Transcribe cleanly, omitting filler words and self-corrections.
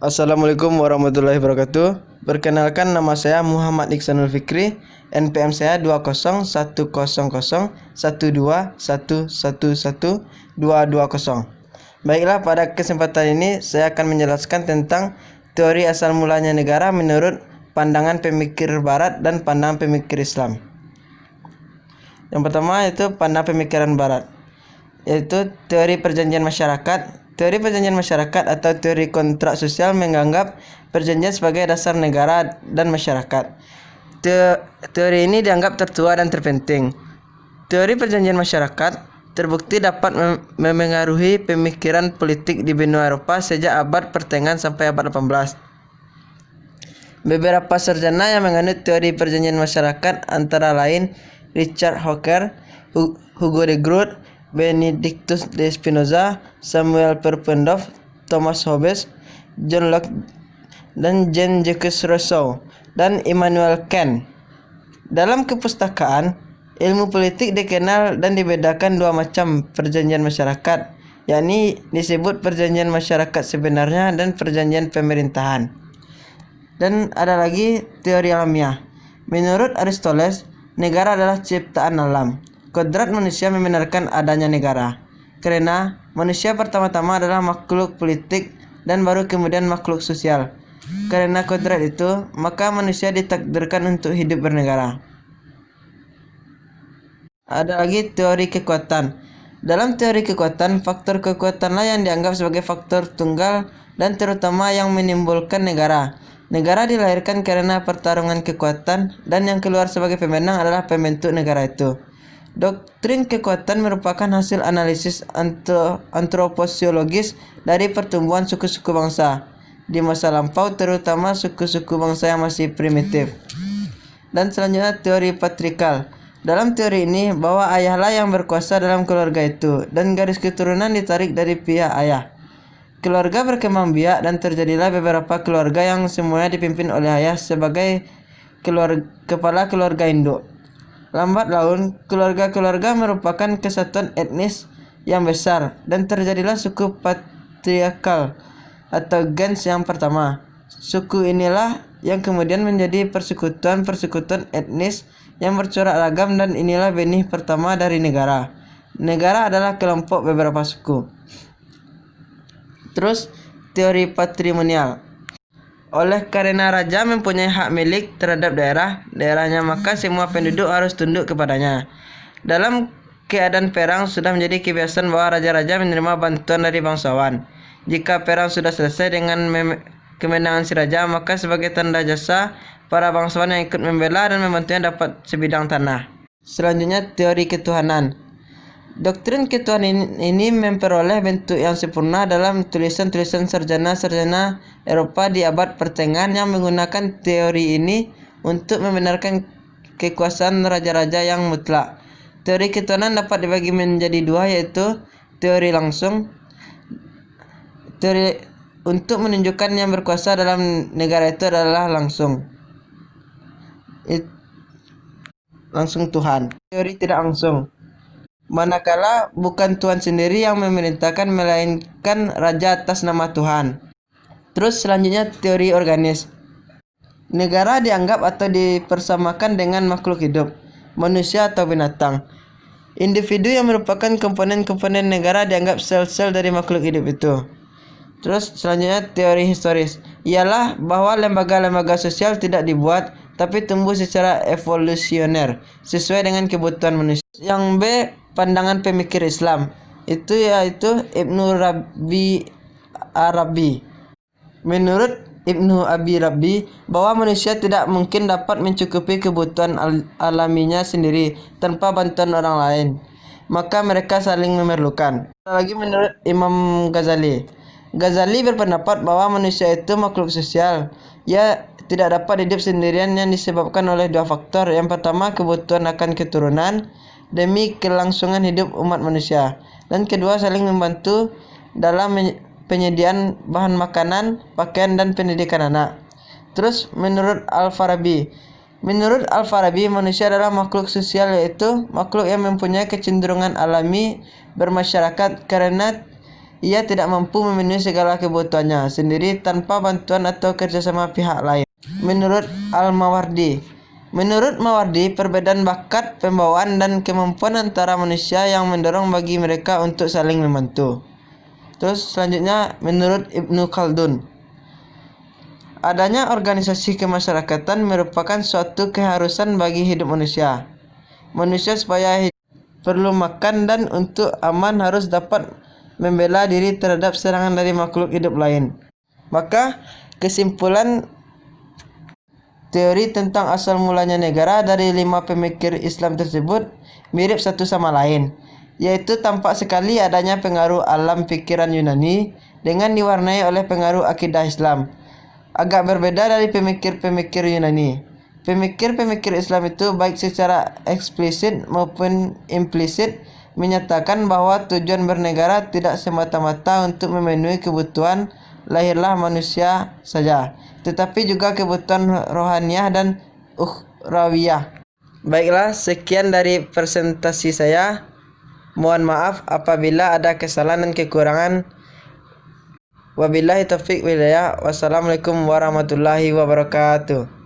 Assalamualaikum warahmatullahi wabarakatuh. Perkenalkan, nama saya Muhammad Iksanul Fikri. NPM saya 2010012111220. Baiklah, pada kesempatan ini saya akan menjelaskan tentang teori asal mulanya negara menurut pandangan pemikir Barat dan pandangan pemikir Islam. Yang pertama yaitu pandangan pemikiran Barat, yaitu teori perjanjian masyarakat. Teori perjanjian masyarakat atau teori kontrak sosial menganggap perjanjian sebagai dasar negara dan masyarakat. Teori ini dianggap tertua dan terpenting. Teori perjanjian masyarakat terbukti dapat memengaruhi pemikiran politik di benua Eropa sejak abad pertengahan sampai abad 18. Beberapa sarjana yang menganut teori perjanjian masyarakat antara lain Richard Hawker, Hugo de Groot, Benedictus de Spinoza, Samuel Purpendorff, Thomas Hobbes, John Locke, dan Jean-Jacques Rousseau, dan Immanuel Kant. Dalam kepustakaan, ilmu politik dikenal dan dibedakan dua macam perjanjian masyarakat, yakni disebut perjanjian masyarakat sebenarnya dan perjanjian pemerintahan. Dan ada lagi teori alamiah. Menurut Aristoteles, negara adalah ciptaan alam. Kodrat manusia membenarkan adanya negara, karena manusia pertama-tama adalah makhluk politik dan baru kemudian makhluk sosial. Karena kodrat itu, maka manusia ditakdirkan untuk hidup bernegara. Ada lagi teori kekuatan. Dalam teori kekuatan, faktor kekuatanlah yang dianggap sebagai faktor tunggal dan terutama yang menimbulkan negara. Negara dilahirkan karena pertarungan kekuatan, dan yang keluar sebagai pemenang adalah pembentuk negara itu. Doktrin kekuatan merupakan hasil analisis antroposiologis dari pertumbuhan suku-suku bangsa di masa lampau, terutama suku-suku bangsa yang masih primitif. Dan selanjutnya teori patriarkal. Dalam teori ini, bahwa ayahlah yang berkuasa dalam keluarga itu, dan garis keturunan ditarik dari pihak ayah. Keluarga berkembang biak dan terjadilah beberapa keluarga yang semuanya dipimpin oleh ayah sebagai kepala keluarga induk. Lambat laun, keluarga-keluarga merupakan kesatuan etnis yang besar dan terjadilah suku patriarkal atau gens yang pertama. Suku inilah yang kemudian menjadi persekutuan-persekutuan etnis yang bercorak ragam, dan inilah benih pertama dari negara. Negara adalah kelompok beberapa suku. Terus, teori patrimonial. Oleh karena raja mempunyai hak milik terhadap daerahnya, maka semua penduduk harus tunduk kepadanya. Dalam keadaan perang sudah menjadi kebiasaan bahwa raja-raja menerima bantuan dari bangsawan. Jika perang sudah selesai dengan kemenangan si raja, maka sebagai tanda jasa, para bangsawan yang ikut membela dan membantunya dapat sebidang tanah. Selanjutnya, teori ketuhanan. Doktrin ketuhanan ini memperoleh bentuk yang sempurna dalam tulisan-tulisan sarjana-sarjana Eropa di abad pertengahan yang menggunakan teori ini untuk membenarkan kekuasaan raja-raja yang mutlak. Teori ketuhanan dapat dibagi menjadi dua, yaitu teori langsung. Teori untuk menunjukkan yang berkuasa dalam negara itu adalah langsung Tuhan. Teori tidak langsung, manakala bukan Tuhan sendiri yang memerintahkan, melainkan raja atas nama Tuhan. Terus selanjutnya teori organis. Negara dianggap atau dipersamakan dengan makhluk hidup, manusia atau binatang. Individu yang merupakan komponen-komponen negara dianggap sel-sel dari makhluk hidup itu. Terus selanjutnya teori historis, ialah bahwa lembaga-lembaga sosial tidak dibuat, tapi tumbuh secara evolusioner sesuai dengan kebutuhan manusia. Yang B, pandangan pemikir Islam, yaitu Ibnu Arabi. Menurut Ibnu Arabi, bahwa manusia tidak mungkin dapat mencukupi kebutuhan alaminya sendiri tanpa bantuan orang lain, maka mereka saling memerlukan. Lagi menurut Imam Ghazali berpendapat bahwa manusia itu makhluk sosial. Ia tidak dapat hidup sendirian yang disebabkan oleh dua faktor. Yang pertama, kebutuhan akan keturunan demi kelangsungan hidup umat manusia, dan kedua, saling membantu dalam penyediaan bahan makanan, pakaian, dan pendidikan anak. Terus menurut Al-Farabi, manusia adalah makhluk sosial, yaitu makhluk yang mempunyai kecenderungan alami bermasyarakat karena Ia tidak mampu memenuhi segala kebutuhannya sendiri tanpa bantuan atau kerjasama pihak lain. Menurut Mawardi, perbedaan bakat, pembawaan, dan kemampuan antara manusia yang mendorong bagi mereka untuk saling membantu. Terus selanjutnya, menurut Ibnu Khaldun, adanya organisasi kemasyarakatan merupakan suatu keharusan bagi hidup manusia. Manusia supaya hidup perlu makan, dan untuk aman harus dapat membela diri terhadap serangan dari makhluk hidup lain. Maka kesimpulan teori tentang asal mulanya negara dari 5 pemikir Islam tersebut mirip satu sama lain, yaitu tampak sekali adanya pengaruh alam pikiran Yunani dengan diwarnai oleh pengaruh akidah Islam. Agak berbeda dari pemikir-pemikir Yunani. Pemikir-pemikir Islam itu baik secara eksplisit maupun implisit menyatakan bahwa tujuan bernegara tidak semata-mata untuk memenuhi kebutuhan lahirlah manusia saja, tetapi juga kebutuhan rohaniah dan ukhrawiyah. Baiklah, sekian dari presentasi saya. Mohon maaf apabila ada kesalahan dan kekurangan. Wabillahi taufiq walhidayah. Wassalamualaikum warahmatullahi wabarakatuh.